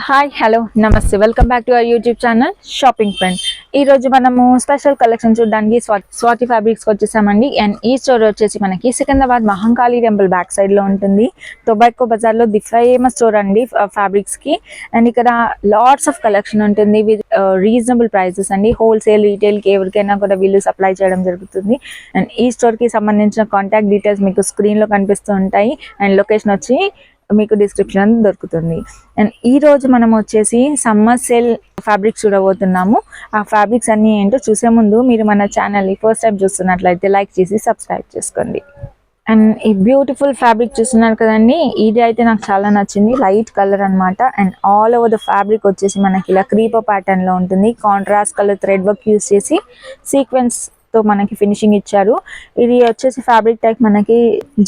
Hi hello నమస్తే welcome back to our YouTube channel shopping friend. ఈ రోజు మనము స్పెషల్ కలెక్షన్ చూడడానికి స్వాతి ఫ్యాబ్రిక్స్కి వచ్చేసామండి. అండ్ ఈ స్టోర్ వచ్చేసి మనకి Secunderabad Mahankali temple back side లో ఉంటుంది. టొబాకో బజార్ లో ది ఫేమస్ స్టోర్ అండి ఫ్యాబ్రిక్స్ కి. అండ్ ఇక్కడ లాట్స్ ఆఫ్ కలెక్షన్ ఉంటుంది విత్ రీజనబుల్ ప్రైసెస్ అండి. హోల్సేల్ రీటైల్ కి ఎవరికైనా కూడా వీళ్ళు సప్లై చేయడం జరుగుతుంది. అండ్ ఈ స్టోర్ కి సంబంధించిన కాంటాక్ట్ డీటెయిల్స్ మీకు స్క్రీన్ లో కనిపిస్తూ ఉంటాయి. అండ్ లొకేషన్ వచ్చి మీకు డిస్క్రిప్షన్ దొరుకుతుంది. అండ్ ఈ రోజు మనం వచ్చేసి సమ్మర్ సేల్ ఫ్యాబ్రిక్స్ చూడబోతున్నాము. ఆ ఫ్యాబ్రిక్స్ అన్ని ఏంటో చూసే ముందు మీరు మన ఛానల్ని ఫస్ట్ టైం చూస్తున్నట్లయితే లైక్ చేసి సబ్స్క్రైబ్ చేసుకోండి. అండ్ ఈ బ్యూటిఫుల్ ఫ్యాబ్రిక్ చూస్తున్నారు కదండి, ఇది అయితే నాకు చాలా నచ్చింది. లైట్ కలర్ అనమాట. And all over the fabric వచ్చేసి మనకి ఇలా క్రీపర్ ప్యాటర్న్ లో ఉంటుంది. Contrast colour thread work use చేసి సీక్వెన్స్ తో మనకి ఫినిషింగ్ ఇచ్చారు. ఇది వచ్చేసి ఫ్యాబ్రిక్ టైప్ మనకి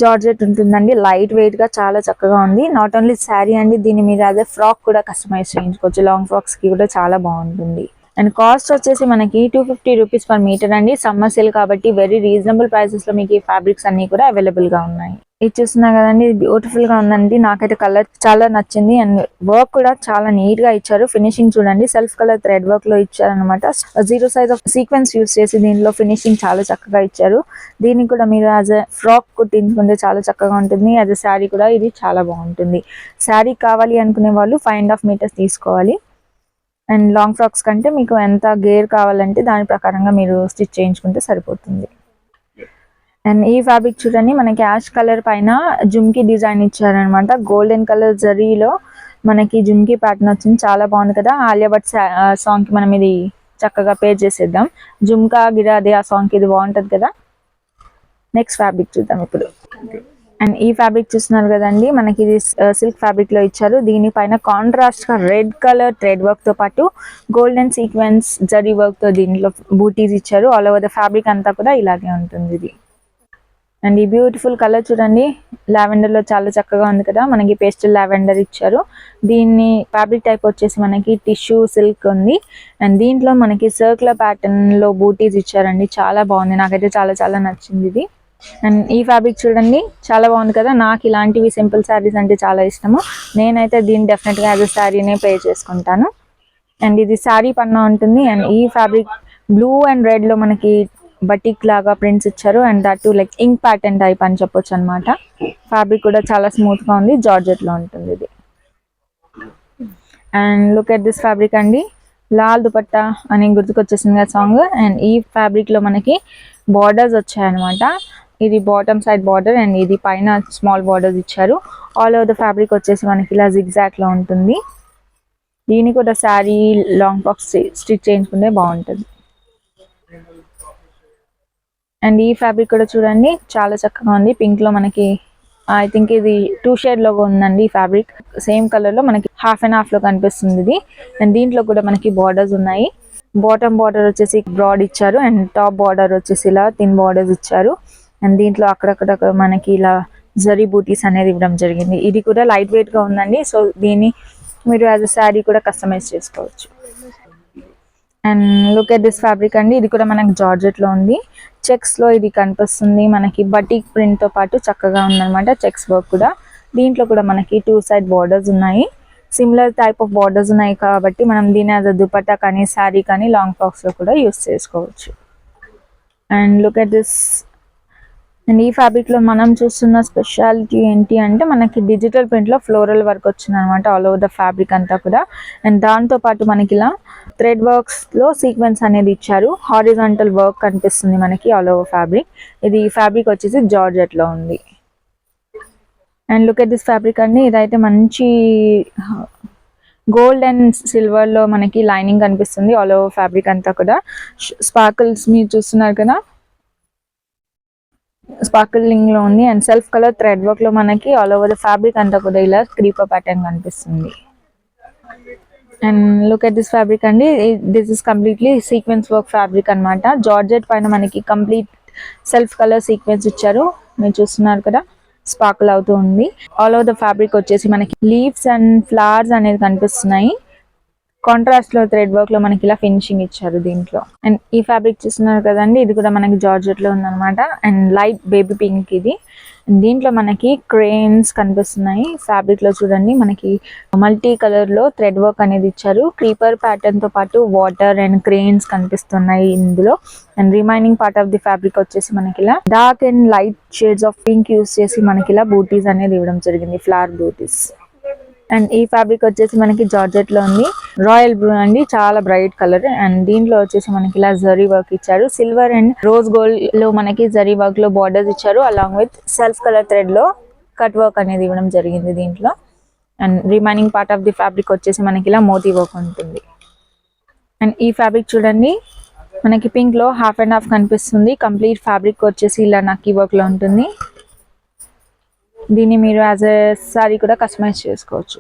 జార్జెట్ ఉంటుందండి. లైట్ వెయిట్ గా చాలా చక్కగా ఉంది. నాట్ ఓన్లీ శారీ అండి, దీని మీద అదే ఫ్రాక్ కూడా కస్టమైజ్ చేయించుకోవచ్చు. లాంగ్ ఫ్రాక్స్ కి కూడా చాలా బాగుంటుంది. అండ్ కాస్ట్ వచ్చేసి మనకి 250 రూపీస్ పర్ మీటర్ అండి. సమ్మర్ సేల్ కాబట్టి వెరీ రీజనబుల్ ప్రైసెస్ లో మీకు ఈ ఫ్యాబ్రిక్స్ అన్ని కూడా అవైలబుల్ గా ఉన్నాయి. ఇది చూస్తున్నా కదండి, ఇది బ్యూటిఫుల్ గా ఉందండి. నాకైతే కలర్ చాలా నచ్చింది. అండ్ వర్క్ కూడా చాలా నీట్ గా ఇచ్చారు. ఫినిషింగ్ చూడండి, సెల్ఫ్ కలర్ థ్రెడ్ వర్క్ లో ఇచ్చారు అనమాట. Zero size of sequence use చేసి దీనిలో ఫినిషింగ్ చాలా చక్కగా ఇచ్చారు. దీనికి కూడా మీరు యాజ్ ఎ ఫ్రాక్ కుట్టించుకుంటే చాలా చక్కగా ఉంటుంది. యాజ్ ఎ శారీ కూడా ఇది చాలా బాగుంటుంది. శారీ కావాలి అనుకునే వాళ్ళు 5.5 మీటర్స్ తీసుకోవాలి. అండ్ లాంగ్ ఫ్రాక్స్ కంటే మీకు ఎంత గేర్ కావాలంటే దాని ప్రకారంగా మీరు స్టిచ్ చేయించుకుంటే సరిపోతుంది. అండ్ ఈ ఫ్యాబ్రిక్ చూడండి, మనకి యాష్ కలర్ పైన జుమ్కీ డిజైన్ ఇచ్చారనమాట. గోల్డెన్ కలర్ జరీలో మనకి జుమ్కీ ప్యాటర్న్ వచ్చింది. చాలా బాగుంది కదా. ఆలియా భట్ సాంగ్ కి మనం ఇది చక్కగా పేర్ చేసేద్దాం. జుమ్కా గిరాదే ఆ సాంగ్ కి ఇది బాగుంటది కదా. నెక్స్ట్ ఫ్యాబ్రిక్ చూద్దాం ఇప్పుడు. అండ్ ఈ ఫ్యాబ్రిక్ చూస్తున్నారు కదండి, మనకి ఇది సిల్క్ ఫ్యాబ్రిక్ లో ఇచ్చారు. దీనిపైన కాంట్రాస్ట్ గా రెడ్ కలర్ థ్రెడ్ వర్క్ తో పాటు గోల్డెన్ సీక్వెన్స్ జరీ వర్క్ తో దీంట్లో బూటీస్ ఇచ్చారు. ఆల్ ఓవర్ ద ఫ్యాబ్రిక్ అంతా కూడా ఇలాగే ఉంటుంది ఇది. అండ్ ఈ బ్యూటిఫుల్ కలర్ చూడండి, లావెండర్ లో చాలా చక్కగా ఉంది కదా. మనకి పేస్టల్ లావెండర్ ఇచ్చారు. దీన్ని ఫ్యాబ్రిక్ టైప్ వచ్చేసి మనకి టిష్యూ సిల్క్ ఉంది. అండ్ దీంట్లో మనకి సర్క్యులర్ ప్యాటర్న్ లో బూటీస్ ఇచ్చారండి. చాలా బాగుంది, నాకైతే చాలా చాలా నచ్చింది ఇది. అండ్ ఈ ఫ్యాబ్రిక్ చూడండి, చాలా బాగుంది కదా. నాకు ఇలాంటివి సింపుల్ శారీస్ అంటే చాలా ఇష్టము. నేనైతే దీన్ని డెఫినెట్ గా యాజ్ శారీనే పే చేసుకుంటాను. అండ్ ఇది శారీ పన్నా ఉంటుంది. అండ్ ఈ ఫ్యాబ్రిక్ బ్లూ అండ్ రెడ్ లో మనకి బటిక్ లాగా ప్రింట్స్ ఇచ్చారు. And that like ink pattern type అని చెప్పొచ్చు అనమాట. ఫ్యాబ్రిక్ కూడా చాలా స్మూత్ గా ఉంది, జార్జెట్ లో ఉంటుంది ఇది. And look at this fabric అండి, లాల్ దుపట్టా అని గుర్తుకొచ్చేసింది కదా సాంగ్. అండ్ ఈ ఫ్యాబ్రిక్ లో మనకి బార్డర్స్ వచ్చాయన్నమాట. ఇది బాటమ్ సైడ్ బార్డర్ అండ్ ఇది పైన స్మాల్ బార్డర్స్ ఇచ్చారు. ఆల్ ఓవర్ ద ఫ్యాబ్రిక్ వచ్చేసి మనకి ఇలా జిగ్జాగ్ లో ఉంటుంది. దీన్ని కూడా శారీ లాంగ్ ఫ్రాక్ స్టిచ్ చేయించుకుంటే బాగుంటుంది. అండ్ ఈ ఫ్యాబ్రిక్ కూడా చూడండి, చాలా చక్కగా ఉంది. పింక్ లో మనకి ఐ థింక్ ఇది 2 షేడ్ లో ఉందండి. ఈ ఫ్యాబ్రిక్ సేమ్ కలర్ లో మనకి హాఫ్ అండ్ హాఫ్ లో కనిపిస్తుంది ఇది. అండ్ దీంట్లో కూడా మనకి బార్డర్స్ ఉన్నాయి. బాటమ్ బార్డర్ వచ్చేసి బ్రాడ్ ఇచ్చారు. అండ్ టాప్ బార్డర్ వచ్చేసి ఇలా థిన్ బార్డర్స్ ఇచ్చారు. అండ్ దీంట్లో అక్కడక్కడ మనకి ఇలా జరీ బూటీస్ అనేది ఇవ్వడం జరిగింది. ఇది కూడా లైట్ వెయిట్ గా ఉందండి. సో దీన్ని మీరు యాజ్ అ శారీ కూడా కస్టమైజ్ చేసుకోవచ్చు. And look at this fabric అండి, ఇది కూడా మనకి జార్జెట్ లో ఉంది. చెక్స్ లో ఇది కనిపిస్తుంది. మనకి బటిక్ ప్రింట్ తో పాటు చక్కగా ఉందన్నమాట. చెక్స్ వర్క్ కూడా. దీంట్లో కూడా మనకి 2 సైడ్ బార్డర్స్ ఉన్నాయి. సిమిలర్ టైప్ ఆఫ్ బార్డర్స్ ఉన్నాయి కాబట్టి మనం దీని యాజ్ అ దుపట్టా కానీ శారీ కానీ లాంగ్ ఫ్రాక్స్ లో కూడా యూస్ చేసుకోవచ్చు. And look at this. And ఈ ఫ్యాబ్రిక్ లో మనం చూస్తున్న స్పెషాలిటీ ఏంటి అంటే మనకి డిజిటల్ ప్రింట్ లో ఫ్లోరల్ వర్క్ వచ్చింది అనమాట ఆల్ ఓవర్ ద ఫ్యాబ్రిక్ అంతా కూడా. అండ్ దాంతో పాటు మనకి ఇలా థ్రెడ్ వర్క్స్ లో సీక్వెన్స్ అనేది ఇచ్చారు. హారిజాంటల్ వర్క్ కనిపిస్తుంది మనకి ఆల్ ఓవర్ ఫ్యాబ్రిక్. ఇది ఫ్యాబ్రిక్ వచ్చేసి జార్జెట్ లో ఉంది. And look at this fabric అండి, ఇదైతే మంచి గోల్డ్ అండ్ సిల్వర్ లో మనకి లైనింగ్ కనిపిస్తుంది ఆల్ ఓవర్ ఫ్యాబ్రిక్ అంతా కూడా. స్పార్కిల్స్ మీరు చూస్తున్నారు కదా, స్పార్కిలింగ్ లో ఉంది. And self colour thread work లో మనకి ఆల్ ఓవర్ ద ఫ్యాబ్రిక్ అంతా కూడా ఇలా క్రీపర్ ప్యాటర్న్ కనిపిస్తుంది. And look at this fabric అండి, this is completely sequence work fabric అనమాట. జార్జెట్ పైన మనకి కంప్లీట్ సెల్ఫ్ కలర్ సీక్వెన్స్ ఇచ్చారు. మీరు చూస్తున్నారు కదా, స్పార్కిల్ అవుతూ ఉంది. ఆల్ ఓవర్ ద ఫ్యాబ్రిక్ వచ్చేసి మనకి లీవ్స్ అండ్ ఫ్లవర్స్ అనేది కనిపిస్తున్నాయి. కాంట్రాస్ట్ లో థ్రెడ్ వర్క్ లో మనకి ఇలా ఫినిషింగ్ ఇచ్చారు దీంట్లో. అండ్ ఈ ఫ్యాబ్రిక్ చూస్తున్నారు కదండి, ఇది కూడా మనకి జార్జెట్ లో ఉందన్నమాట. అండ్ లైట్ బేబీ పింక్ ఇది. దీంట్లో మనకి క్రేన్స్ కనిపిస్తున్నాయి. ఫ్యాబ్రిక్ లో చూడండి మనకి మల్టీ కలర్ లో థ్రెడ్ వర్క్ అనేది ఇచ్చారు. క్రీపర్ ప్యాటర్న్ తో పాటు వాటర్ అండ్ క్రేన్స్ కనిపిస్తున్నాయి ఇందులో. And remaining part of the fabric వచ్చేసి మనకి ఇలా dark and light shades of pink use చేసి మనకి ఇలా బూటీస్ అనేది ఇవ్వడం జరిగింది, ఫ్లవర్ బూటీస్. అండ్ ఈ ఫ్యాబ్రిక్ వచ్చేసి మనకి జార్జెట్ లో ఉంది. రాయల్ బ్లూ అండి, చాలా బ్రైట్ కలర్. అండ్ దీంట్లో వచ్చేసి మనకి ఇలా జరీ వర్క్ ఇచ్చారు. సిల్వర్ అండ్ రోజ్ గోల్డ్ లో మనకి జరీ వర్క్ లో బార్డర్స్ ఇచ్చారు. Along with self colour thread లో కట్ వర్క్ అనేది ఇవ్వడం జరిగింది దీంట్లో. And remaining part of the fabric వచ్చేసి మనకి ఇలా మోతీ వర్క్ ఉంటుంది. అండ్ ఈ ఫ్యాబ్రిక్ చూడండి మనకి పింక్ లో హాఫ్ అండ్ హాఫ్ కనిపిస్తుంది. కంప్లీట్ ఫ్యాబ్రిక్ వచ్చేసి ఇలా నక్కీ వర్క్ లో ఉంటుంది. దీన్ని మీరు యాజ్ ఎ సారీ కూడా కస్టమైజ్ చేసుకోవచ్చు.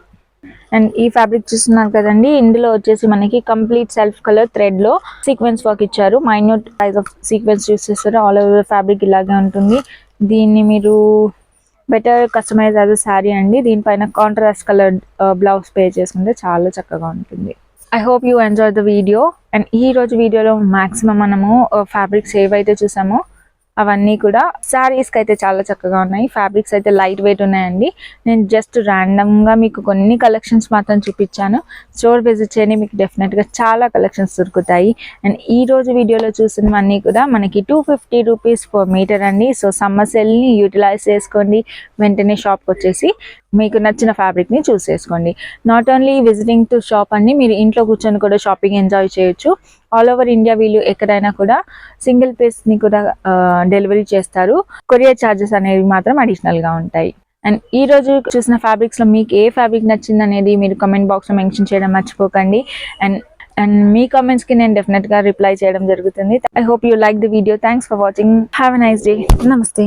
అండ్ ఈ ఫ్యాబ్రిక్ చూస్తున్నారు కదండి, ఇందులో వచ్చేసి మనకి కంప్లీట్ సెల్ఫ్ కలర్ థ్రెడ్ లో సీక్వెన్స్ వర్క్ ఇచ్చారు. Minute size of sequence use చేస్తారు. ఆల్ ఓవర్ ఫ్యాబ్రిక్ ఇలాగే ఉంటుంది. దీన్ని మీరు better customize as a sari అండి. దీనిపైన కాంట్రాస్ట్ కలర్ బ్లౌజ్ పే చేసుకుంటే చాలా చక్కగా ఉంటుంది. I hope you enjoy the video. And ఈ రోజు వీడియోలో మాక్సిమం మనము ఫ్యాబ్రిక్స్ ఏవైతే చూసామో అవన్నీ కూడా శారీస్కి అయితే చాలా చక్కగా ఉన్నాయి. ఫ్యాబ్రిక్స్ అయితే లైట్ వెయిట్ ఉన్నాయండి. నేను జస్ట్ ర్యాండమ్గా మీకు కొన్ని కలెక్షన్స్ మాత్రం చూపించాను. స్టోర్ విజిట్ చేయండి, మీకు డెఫినెట్గా చాలా కలెక్షన్స్ దొరుకుతాయి. అండ్ ఈ రోజు వీడియోలో చూసినవన్నీ కూడా మనకి 250 రూపీస్ పర్ మీటర్ అండి. సో సమ్మర్ సేల్ని యూటిలైజ్ చేసుకోండి. వెంటనే షాప్కి వచ్చేసి మీకు నచ్చిన ఫ్యాబ్రిక్ని చూస్ చేసుకోండి. Not only visiting to shop అండి, మీరు ఇంట్లో కూర్చొని కూడా షాపింగ్ ఎంజాయ్ చేయొచ్చు. ఆల్ ఓవర్ ఇండియా వీళ్ళు ఎక్కడైనా కూడా సింగిల్ పీస్ని కూడా డెలివరీ చేస్తారు. కొరియర్ ఛార్జెస్ అనేవి మాత్రం అడిషనల్గా ఉంటాయి. అండ్ ఈ రోజు చూసిన ఫ్యాబ్రిక్స్లో మీకు ఏ ఫ్యాబ్రిక్ నచ్చింది అనేది మీరు కామెంట్ బాక్స్లో మెన్షన్ చేయడం మర్చిపోకండి. అండ్ మీ కామెంట్స్కి నేను డెఫినెట్గా రిప్లై చేయడం జరుగుతుంది. I hope you like the video. Thanks for watching. Have a nice day. నమస్తే.